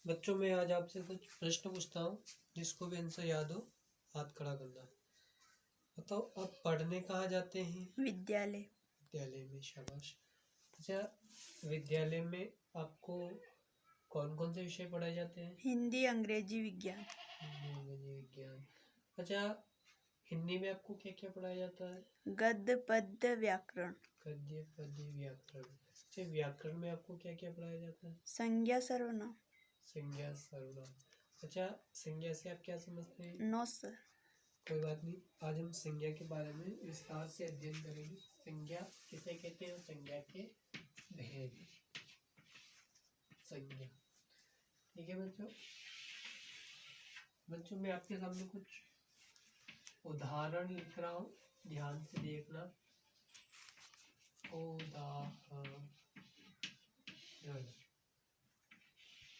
बच्चों मैं आज आपसे कुछ प्रश्न पूछता हूँ, जिसको भी आंसर याद हो हाथ खड़ा करना है। बताओ, आप पढ़ने कहाँ जाते हैं? विद्यालय। विद्यालय में, शाबाश। अच्छा, विद्यालय में आपको कौन कौन से विषय पढ़ाए जाते हैं? हिंदी, अंग्रेजी, विज्ञान। हिंदी, अंग्रेजी, विज्ञान। अच्छा, हिंदी में आपको क्या क्या पढ़ाया जाता है? गद्य, पद्य, व्याकरण। गद्य, पद्य, व्याकरण। अच्छा, व्याकरण में आपको क्या क्या पढ़ाया जाता है? संज्ञा, सर्वनाम। संज्ञा, सर्वनाम। अच्छा, संज्ञा से आप क्या समझते हैं? No sir. कोई बात नहीं, आज हम संज्ञा के बारे में विस्तार से अध्ययन करेंगे। संज्ञा किसे कहते हैं? संज्ञा के भेद। संज्ञा, ठीक है बच्चों। बच्चों मैं आपके सामने कुछ उदाहरण लिख रहा हूँ, ध्यान से देखना। उदाहरण,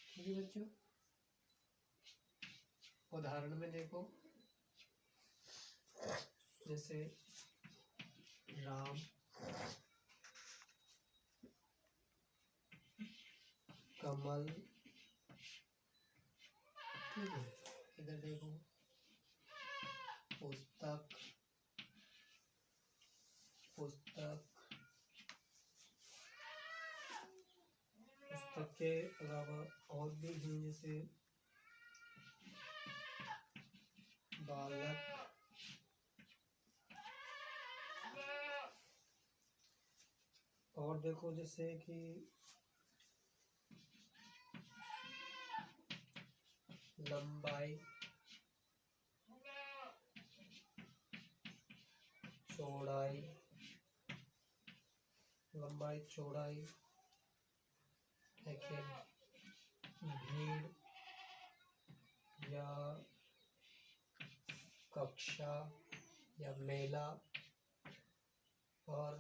ठीक है बच्चों। उदाहरण में देखो, जैसे राम कमल, ठीक है। इधर देखो, पुस्तक, पुस्तक, पुस्तक के अलावा और भी हैं, जैसे बालक, और देखो जैसे कि लंबाई, चौड़ाई, लंबाई चौड़ाई, देखिए भीड़ या कक्षा या मेला, और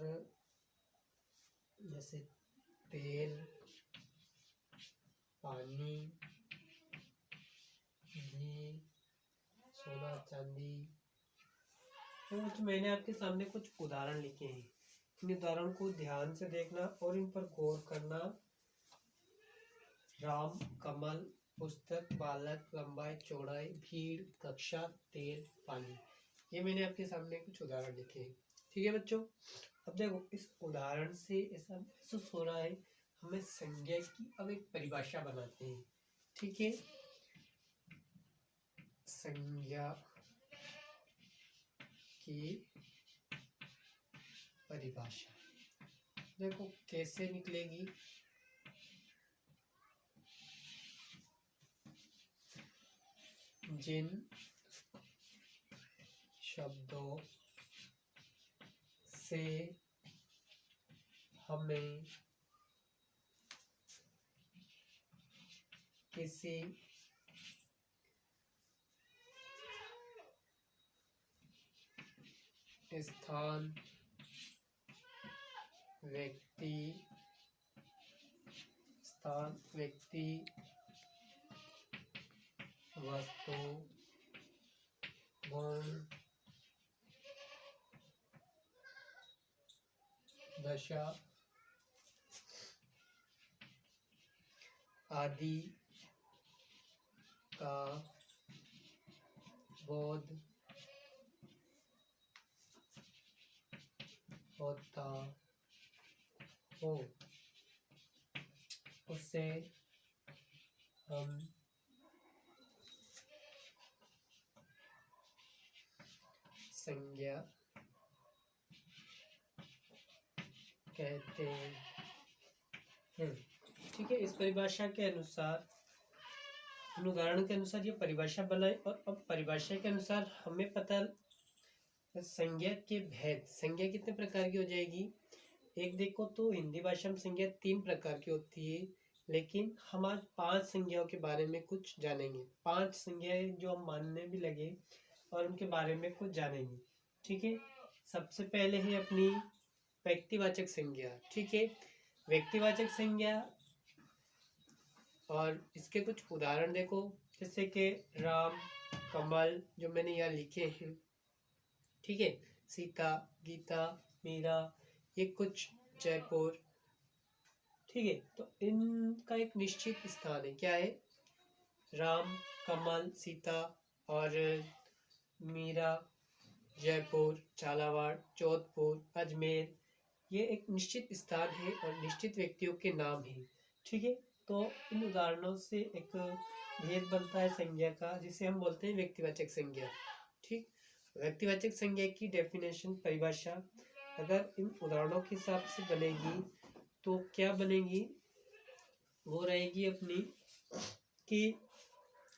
जैसे तेल, पानी, घी, सोना चांदी। तो मैंने आपके सामने कुछ उदाहरण लिखे हैं, इन उदाहरण को ध्यान से देखना और इन पर गौर करना। राम, कमल, पुस्तक, बालक, लंबाई, चौड़ाई, भीड़, कक्षा, तेल, पानी, ये मैंने आपके सामने कुछ उदाहरण लिखे हैं, ठीक है बच्चों। अब देखो, इस उदाहरण से ऐसा महसूस हो रहा है हमें संज्ञा की अब एक परिभाषा बनाते हैं, ठीक है। संज्ञा की परिभाषा देखो कैसे निकलेगी। जिन शब्दों से हमें किसी स्थान, व्यक्ति, वस्तु, गुण, दशा आदि का बोध होता हो, उसे हम संज्ञा कहते हैं, ठीक है। इस परिभाषा के अनुसार, उदाहरण के अनुसार ये परिभाषा बनाई, और अब परिभाषा के अनुसार हमें पता संज्ञा के भेद। संज्ञा कितने प्रकार की हो जाएगी? एक देखो तो हिंदी भाषा में संज्ञा 3 प्रकार की होती है, लेकिन हम आज 5 संज्ञाओं के बारे में कुछ जानेंगे। 5 संज्ञाएं जो हम मानने भी लगे और उनके बारे में कुछ जानेंगे, ठीक है। सबसे पहले है अपनी व्यक्तिवाचक संज्ञा, ठीक है। व्यक्तिवाचक संज्ञा, और इसके कुछ उदाहरण देखो, जैसे कि राम, कमल, जो मैंने यहाँ लिखे हैं, ठीक है। सीता, गीता, मीरा, ये कुछ, जयपुर, ठीक है। तो इनका एक निश्चित स्थान है, क्या है? राम, कमल, सीता और मीरा, जयपुर, झालावाड़, जोधपुर, अजमेर, ये एक निश्चित स्थान है और निश्चित व्यक्तियों के नाम हैं। ठीक है, तो इन उदाहरणों से एक भेद बनता है संज्ञा का, जिसे हम बोलते हैं व्यक्तिवाचक संज्ञा। ठीक, व्यक्तिवाचक संज्ञा की डेफिनेशन, परिभाषा अगर इन उदाहरणों के हिसाब से बनेगी तो क्या बनेगी, वो रहेगी अपनी कि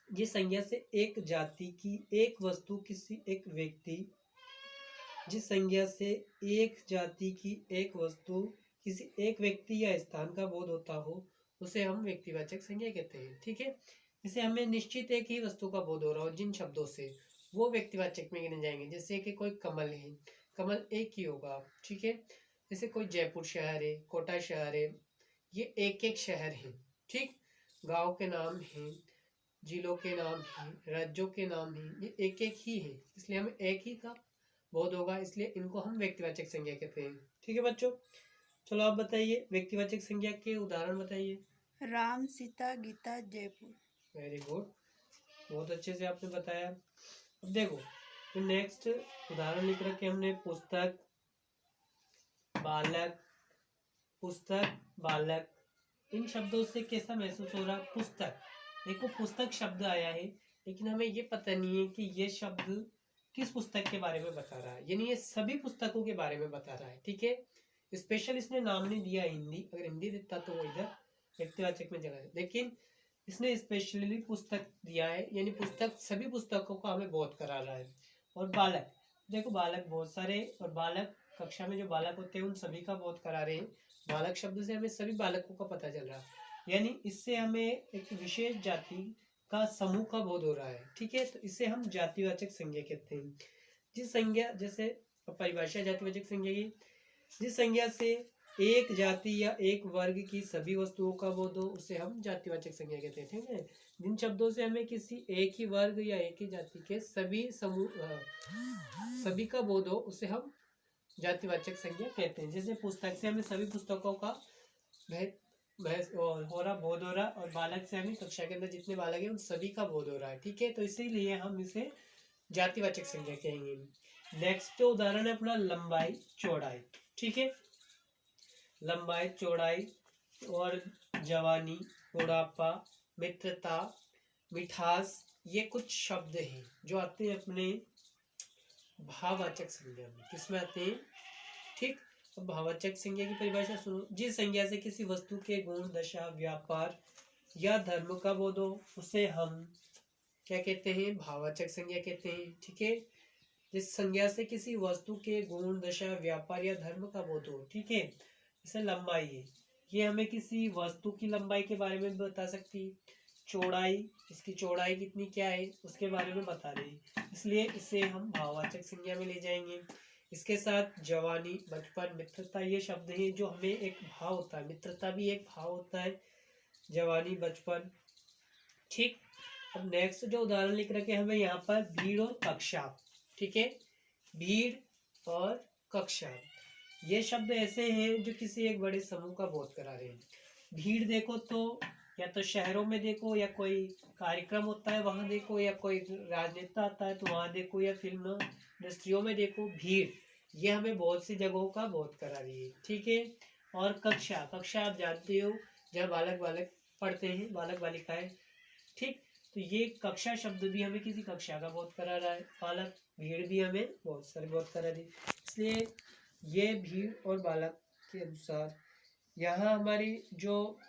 जिस संज्ञा से एक जाति की एक वस्तु किसी एक व्यक्ति, जिस संज्ञा से एक जाति की एक वस्तु किसी एक व्यक्ति या स्थान का बोध होता हो, उसे हम व्यक्तिवाचक संज्ञा कहते हैं। ठीक है, जैसे हमें निश्चित एक ही वस्तु का बोध हो रहा हो जिन शब्दों से, वो व्यक्तिवाचक में गिने जाएंगे। जैसे कि कोई कमल है, कमल एक ही होगा। ठीक है, जैसे कोई जयपुर शहर है, कोटा शहर है, ये एक एक शहर है। ठीक, गांव के नाम हैं, जिलों के नाम हैं, राज्यों के नाम हैं, ये एक एक ही है, इसलिए हमें एक ही का बोध होगा, इसलिए इनको हम व्यक्तिवाचक संज्ञा कहते हैं। ठीक है बच्चों, चलो आप बताइए व्यक्तिवाचक संज्ञा के उदाहरण बताइए। राम, सीता, गीता, जयपुर। वेरी गुड, बहुत अच्छे से आपने बताया। अब देखो, तो नेक्स्ट उदाहरण लिख रखे हमने, पुस्तक, बालक, पुस्तक, बालक। इन शब्दों से कैसा महसूस हो रहा है? पुस्तक, देखो पुस्तक शब्द आया है, लेकिन हमें ये पता नहीं है कि ये शब्द किस पुस्तक के बारे में बता रहा है, यानी ये सभी पुस्तकों के बारे में बता रहा है। ठीक है, स्पेशल इसने नाम नहीं दिया हिंदी, अगर हिंदी देता तो वो इधर व्यक्तिवाचक में चला जाए, लेकिन इसने स्पेशली पुस्तक दिया है, यानी पुस्तक सभी पुस्तकों का हमें बोध करा रहा है। और बालक, देखो बालक बहुत सारे, और बालक कक्षा में जो बालक होते हैं उन सभी का बोध करा रहे हैं। बालक शब्द से हमें सभी बालकों का पता चल रहा है, यानी इससे हमें एक विशेष जाति का समूह का बोध हो रहा है। ठीक है, तो इसे हम जातिवाचक संज्ञा कहते हैं। जिस संज्ञा, जैसे परिभाषा जातिवाचक संज्ञा की, जिस संज्ञा से एक जाति या एक वर्ग की सभी वस्तुओं का बोध हो, उसे हम जातिवाचक संज्ञा कहते हैं। ठीक है, जिन शब्दों से हमें किसी एक ही वर्ग या एक ही जाति के सभी समूह सभी का बोध हो, उसे हम जातिवाचक संज्ञा कहते हैं। जैसे पुस्तक से हमें सभी पुस्तकों का हो रहा बोध हो रहा, और बालक से हमें कक्षा के अंदर जितने बालक हैं उन सभी का बोध हो रहा है। ठीक है, तो इसीलिए हम इसे जातिवाचक संज्ञा कहेंगे। नेक्स्ट जो उदाहरण है अपना, लंबाई, चौड़ाई। ठीक है, लंबाई, चौड़ाई और जवानी, बुढ़ापा, मित्रता, मिठास, ये कुछ शब्द हैं जो आते हैं अपने भाववाचक संज्ञा में। किसमें आते हैं? ठीक, अब भाववाचक संज्ञा की परिभाषा सुनो। जिस संज्ञा से किसी वस्तु के गुण, दशा, व्यापार या धर्म का बोध हो, उसे हम क्या कहते हैं? भाववाचक संज्ञा कहते हैं। ठीक है, जिस संज्ञा से किसी वस्तु के गुण, दशा, व्यापार या धर्म का बोध हो। ठीक है, जैसे लंबाई है, ये हमें किसी वस्तु की लंबाई के बारे में बता सकती है। चौड़ाई, इसकी चौड़ाई कितनी क्या है उसके बारे में बता रही है, इसलिए इसे हम भाववाचक संज्ञा में ले जाएंगे। इसके साथ जवानी, बचपन, मित्रता, ये शब्द हैं जो हमें एक भाव होता है, मित्रता भी एक भाव होता है, जवानी, बचपन। ठीक, अब नेक्स्ट जो उदाहरण लिख रखे हमें यहाँ पर, भीड़ और कक्षा। ठीक है, भीड़ और कक्षा, ये शब्द ऐसे हैं जो किसी एक बड़े समूह का बोध करा रहे हैं। भीड़ देखो तो या तो शहरों में देखो, या कोई कार्यक्रम होता है वहां देखो, या कोई राजनेता आता है तो वहां देखो, या फिल्म इंडस्ट्रियों में देखो, भीड़ ये हमें बहुत सी जगहों का बोध करा रही है। ठीक है, और कक्षा, कक्षा आप जानते हो जहाँ बालक बालक पढ़ते हैं, बालक बालिकाएं। ठीक, तो ये कक्षा शब्द भी हमें किसी कक्षा का बोध करा रहा है। बालक, भीड़ भी हमें बहुत सारे बोध करा रही है, इसलिए ये भीड़ और बालक के अनुसार यहाँ हमारी जो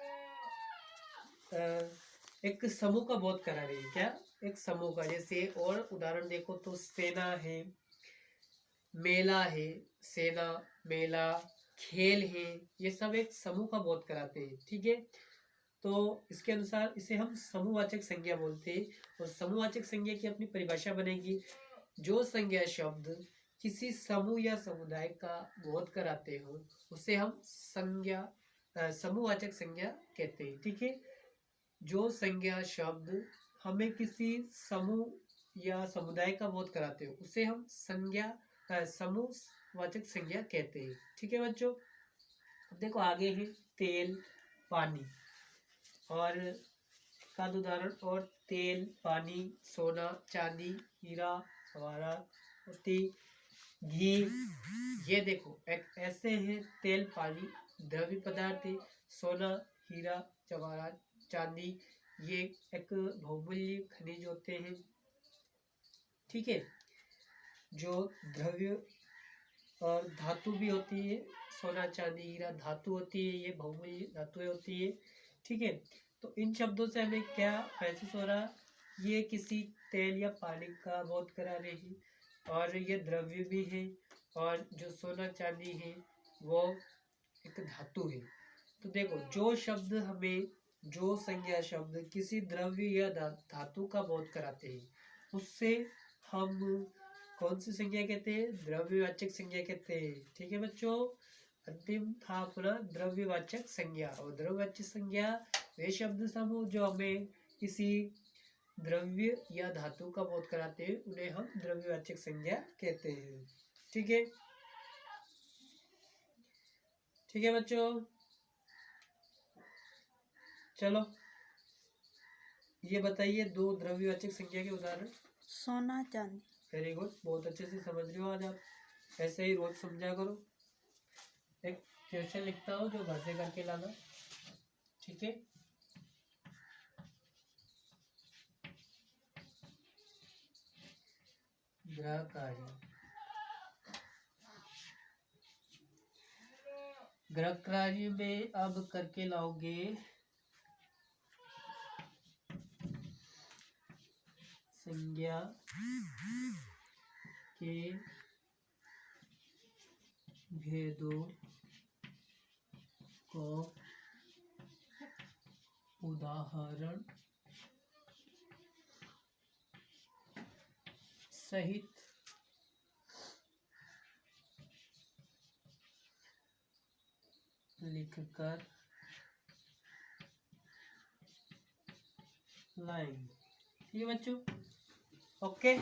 एक समूह का बोध करा रही है। क्या? एक समूह का। जैसे और उदाहरण देखो तो, सेना है, मेला है, सेना, मेला, खेल है, ये सब एक समूह का बोध कराते हैं। ठीक है, तो इसके अनुसार इसे हम समूहवाचक संज्ञा बोलते हैं। और समूहवाचक संज्ञा की अपनी परिभाषा बनेगी, जो संज्ञा शब्द किसी समूह या समुदाय का बोध कराते हो, उसे हम समूहवाचक संज्ञा कहते हैं। ठीक है, जो संज्ञा शब्द हमें किसी समूह या समुदाय का बोध कराते हो, उसे हम समूहवाचक संज्ञा कहते हैं। ठीक है बच्चों, अब देखो आगे है तेल, पानी, और का उदाहरण, और तेल, पानी, सोना, चांदी, हीरा, जवाहरात, मोती, घी। ये देखो एक ऐसे हैं तेल, पानी, द्रव्य पदार्थ है। सोना, हीरा, जवाहरात, चांदी, ये एक बहुमूल्य खनिज होते हैं। ठीक है, जो द्रव्य और धातु भी होती है। सोना, चांदी, हीरा धातु होती है, ये बहुमूल्य धातुएं होती है। ठीक है, तो इन शब्दों से हमें क्या महसूस हो रहा, ये किसी तेल या पानी का बोध करा रहे हैं, और ये द्रव्य भी है, और जो सोना चांदी है वो एक धातु है। तो देखो जो शब्द हमें, जो संज्ञा शब्द किसी द्रव्य या धातु का बोध कराते हैं, उससे हम कौन सी संज्ञा कहते हैं, द्रव्यवाचक संज्ञा कहते हैं। ठीक है बच्चों, अंतिम था अपना द्रव्यवाचक संज्ञा। और द्रव्यवाचक संज्ञा वे शब्द समूह जो हमें किसी द्रव्य या धातु का बोध कराते हैं, उन्हें हम द्रव्यवाचक संज्ञा कहते हैं। ठीक है, ठीक है बच्चों, चलो ये बताइए दो द्रव्यवाचक संज्ञा के उदाहरण। सोना चांदी। वेरी गुड, बहुत अच्छे से समझ रहे हो आज आप, ऐसे ही रोज समझा करो। एक क्वेश्चन लिखता हूँ जो घर से करके लाना। ठीक है, ग्रह कार्य, ग्रह कार्य में अब करके लाओगे संज्ञा के भेदों को उदाहरण सहित लिखकर लाएंगे। ठीक है बच्चों, ओके।